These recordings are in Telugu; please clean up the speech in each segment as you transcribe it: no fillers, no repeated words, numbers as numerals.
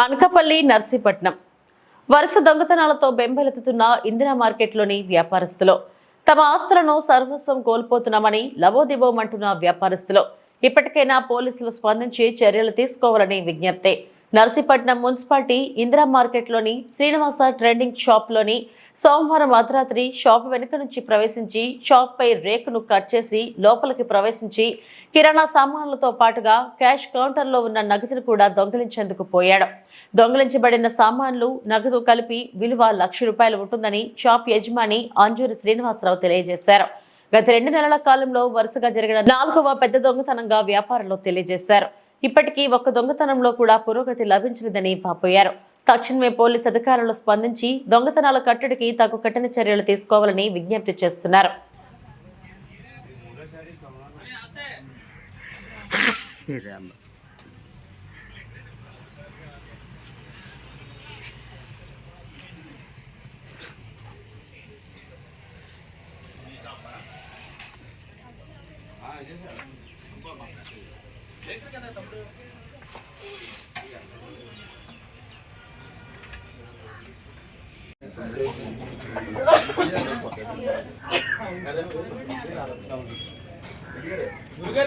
అనకాపల్లి నర్సీపట్నం వరుస దొంగతనాలతో బెంబెలెత్తుతున్న ఇందిరా మార్కెట్లోని వ్యాపారస్తులు తమ ఆస్తులను సర్వస్వం కోల్పోతున్నామని లబోదిబోమంటున్న వ్యాపారస్తులు ఇప్పటికైనా పోలీసులు స్పందించి చర్యలు తీసుకోవాలని విజ్ఞప్తి. నర్సీపట్నం మున్సిపాలిటీ ఇందిరా మార్కెట్లోని శ్రీనివాస ట్రెండింగ్ షాప్లోని సోమవారం అర్ధరాత్రి షాప్ వెనుక నుంచి ప్రవేశించి షాప్ పై రేకును కట్ చేసి లోపలికి ప్రవేశించి కిరాణా సామాన్లతో పాటుగా క్యాష్ కౌంటర్లో ఉన్న నగదును కూడా దొంగిలించేందుకు పోయాడు. దొంగిలించబడిన సామాన్లు నగదు కలిపి విలువ ₹1,00,000 ఉంటుందని షాప్ యజమాని అంజూరి శ్రీనివాసరావు తెలియజేశారు. గత 2 నెలల కాలంలో వరుసగా జరిగిన 4వ పెద్ద దొంగతనంగా వ్యాపారంలో తెలియజేశారు. ఇప్పటికీ ఒక్క దొంగతనంలో కూడా పురోగతి లభించలేదని వాపోయారు. తక్షణమే పోలీసు అధికారులు స్పందించి దొంగతనాల కట్టడికి తగు కఠిన చర్యలు తీసుకోవాలని విజ్ఞప్తి చేస్తున్నారు.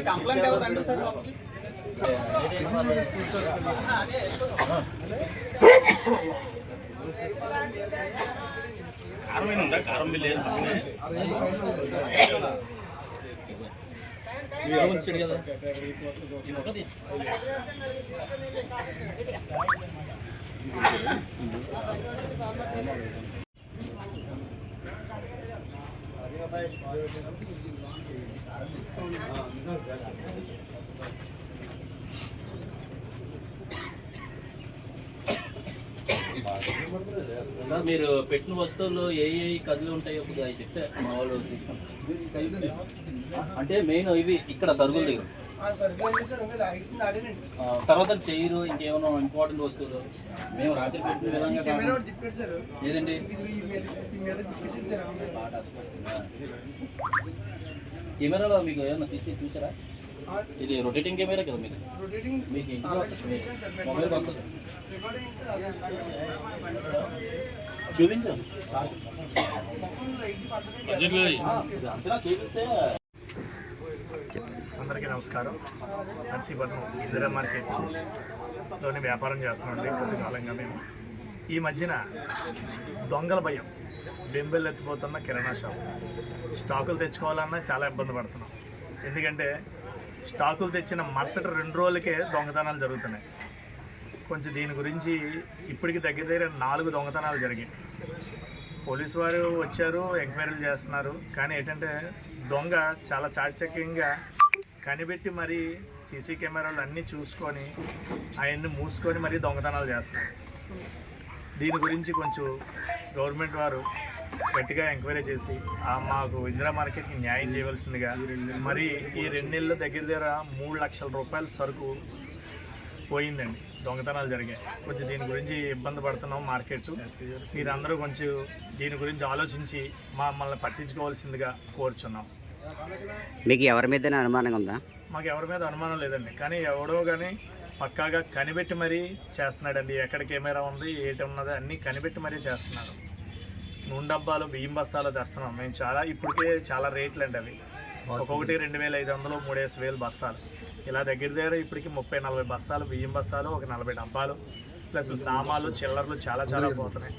కంప్లైంట్ ఎవరండి సార్ కారం బిల్ సార్ మీరు పెట్టిన వస్తువులు ఏ కదులు ఉంటాయో అవి చెప్తే మా వాళ్ళు తీసుకుంటారు. అంటే మెయిన్ ఇవి ఇక్కడ సరుకులు దగ్గర తర్వాత చేయరు ఇంకేమైనా ఇంపార్టెంట్ వస్తువులు మేము రాత్రి పెట్టిన విధంగా లేదండి. కెమెరాలో మీకు ఏమన్నా సీసీ చూసారా? ఇది రొటేటింగ్ కెమెరా కదా మీకు మొబైల్ వస్తుంది చూపించు. అందరికీ నమస్కారం. నర్సీపట్నం ఇందిరా మార్కెట్లోని వ్యాపారం చేస్తున్నామండి కొద్దికాలంగా. మేము ఈ మధ్యన దొంగల భయం బెంబెలెత్తిపోతున్న కిరాణా షాప్ స్టాకులు తెచ్చుకోవాలన్నా చాలా ఇబ్బంది పడుతున్నాం. ఎందుకంటే స్టాకులు తెచ్చిన మరుసటి 2 రోజులకే దొంగతనాలు జరుగుతున్నాయి. కొంచెం దీని గురించి ఇప్పటికి దగ్గర 4 దొంగతనాలు జరిగాయి. పోలీసు వారు వచ్చారు, ఎంక్వైరీలు చేస్తున్నారు. కానీ ఏంటంటే దొంగ చాలా చాకచక్యంగా కనిపెట్టి మరీ సీసీ కెమెరాలు అన్నీ చూసుకొని అవన్నీ మూసుకొని మరీ దొంగతనాలు చేస్తున్నారు. దీని గురించి కొంచెం గవర్నమెంట్ వారు గట్టిగా ఎంక్వైరీ చేసి మాకు ఇందిరా మార్కెట్కి న్యాయం చేయవలసిందిగా. మరి ఈ 2 నెలలు దగ్గర ₹3,00,000 సరుకు పోయిందండి, దొంగతనాలు జరిగాయి. కొంచెం దీని గురించి ఇబ్బంది పడుతున్నాం మార్కెట్. మీరందరూ కొంచెం దీని గురించి ఆలోచించి మమ్మల్ని పట్టించుకోవాల్సిందిగా కోరుచున్నాం. మీకు ఎవరి మీద అనుమానం ఉందా? మాకు ఎవరి మీద అనుమానం లేదండి, కానీ ఎవడో కానీ పక్కాగా కనిపెట్టి మరీ చేస్తున్నాడండి. ఎక్కడ కెమెరా ఉంది, ఏటి ఉన్నది అన్నీ కనిపెట్టి మరీ చేస్తున్నారు. నూనె డబ్బాలు, బియ్యం బస్తాలు తెస్తున్నాం మేము. ఇప్పటికే చాలా రేట్లు అండి. అవి ఒక్కొక్కటి 2,500, 3,000 బస్తాలు ఇలా దగ్గర ఇప్పటికి 30-40 బస్తాలు బియ్యం బస్తాలు, ఒక 40 డబ్బాలు ప్లస్ సామాన్లు, చిల్లర్లు చాలా పోతున్నాయి.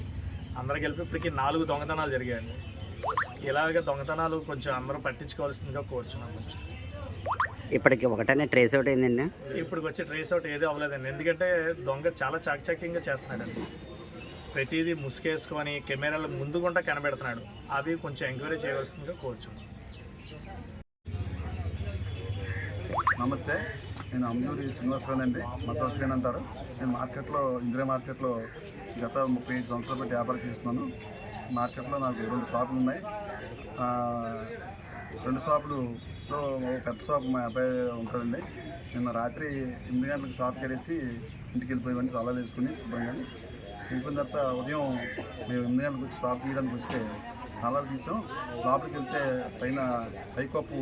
అందరూ కలిపి ఇప్పటికి 4 దొంగతనాలు జరిగాయండి. ఇలాగ దొంగతనాలు కొంచెం అందరూ పట్టించుకోవాల్సిందిగా కోరుచున్నాం. కొంచెం ఇప్పటికి ఒకటనే ట్రేస్ అవుట్ అయిందండి. ఇప్పటికి వచ్చి ట్రేస్ అవుట్ ఏదో అవ్వలేదండి. ఎందుకంటే దొంగ చాలా చాకచక్యంగా చేస్తున్నాడండి. ప్రతిదీ ముసుగేసుకొని కెమెరాలు ముందుగుండా కనబెడుతున్నాడు. అవి కొంచెం ఎంక్వైరీ చేయవలసిందిగా కోరుచున్నాం. నమస్తే, నేను అంజూరి శ్రీనివాసరావు అండి. మసాజ్ స్క్రీన్ అంటారు. నేను ఇందిరా మార్కెట్లో గత 35 సంవత్సరాల బట్టి వ్యాపారం చేస్తున్నాను. మార్కెట్లో నాకు 2 షాపులు ఉన్నాయి. 2 షాపులో పెద్ద షాపు మా అబ్బాయి ఉంటాడండి. నిన్న రాత్రి 8 గంటలకు షాప్కి వెళ్ళేసి ఇంటికి వెళ్ళిపోయి తాళాలు వేసుకుని శుభ్రంగా వెళ్ళిపోయిన తర్వాత ఉదయం మేము 8 గంటలకు వచ్చి షాప్ తీయడానికి వస్తే తాళాలు తీసాం. లోపలికి వెళ్తే పైన పైకప్పు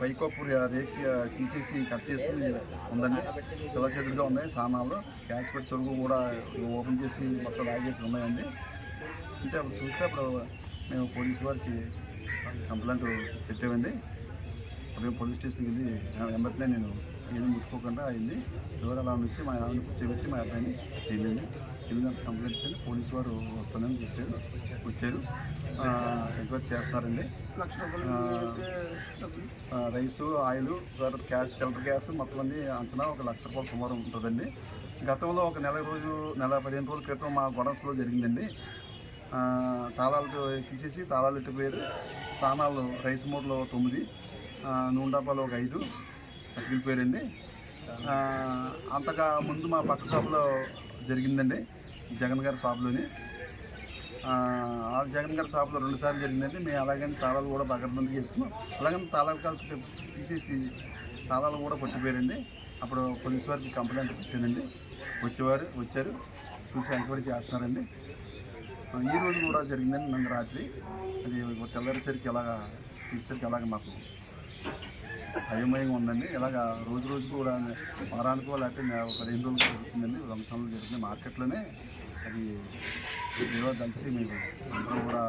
పైకప్పు రేట్ తీసేసి కట్ చేసుకుని ఉందండి. చిల్లచేతులుగా ఉన్నాయి సామాన్లు. క్యాష్ పెట్టి సరుకు కూడా ఓపెన్ చేసి మొత్తం లాగేసి ఉన్నాయండి. అంటే అప్పుడు చూస్తే అప్పుడు మేము పోలీసు వారికి కంప్లైంట్ పెట్టామండి. అప్పుడు పోలీస్ స్టేషన్కి వెళ్ళి వెంబటనే నేను ఏమీ ముట్టుకోకుండా అయింది. ఎవరు అలా వచ్చి మా ఆవిడని కూర్చోబెట్టి మా అబ్బాయిని వెళ్ళింది. వెళ్ళినప్పుడు కంప్లైంట్ ఇచ్చి పోలీసు వారు వస్తానని చెప్పారు. వచ్చారు, ఎంక్వైరీ చేస్తున్నారండి. రైసు, ఆయిల్, తర్వాత క్యాష్, సిలిండర్ గ్యాస్ మొత్తం అన్ని అంచనా 1 లక్ష రూపాయలు సుమారు ఉంటుందండి. గతంలో ఒక నెల 15 రోజుల క్రితం మా గొడవస్లో జరిగిందండి. తాళాలు తీసేసి తాళాలు ఎట్టిపోయారు. సామాన్లు రైస్ మూటలు 9, నూనె డబ్బాలు ఒక 5 పట్టుకెళ్ళిపోయారండి. అంతగా ముందు మా పక్క షాపులో జరిగిందండి, జగన్ గారి షాపులోని. ఆ జగన్ గారి షాపులో 2 సార్లు జరిగిందండి. మేము అలాగని తాళాలు కూడా పక్కన వేసుకున్నాం. అలాగని తాళాలు కలిపి తీసేసి తాళాలు కూడా పట్టిపోయారండి. అప్పుడు పోలీసు వారికి కంప్లైంట్ పెట్టిందండి. వచ్చారు, చూసి ఎంక్వైరీ చేస్తున్నారండి. ఈ రోజు కూడా జరిగిందండి. నన్ను రాత్రి అది తెల్లరిసరికి చూసేసరికి అలాగ మాకు అయోమయంగా ఉందండి. ఇలాగ రోజు కూడా వారానికో లేకపోతే 15 రోజులు జరుగుతుందండి. రంజాన్లో జరుగుతుంది మార్కెట్లోనే. అది ఏదో కలిసి మీరు అందరూ కూడా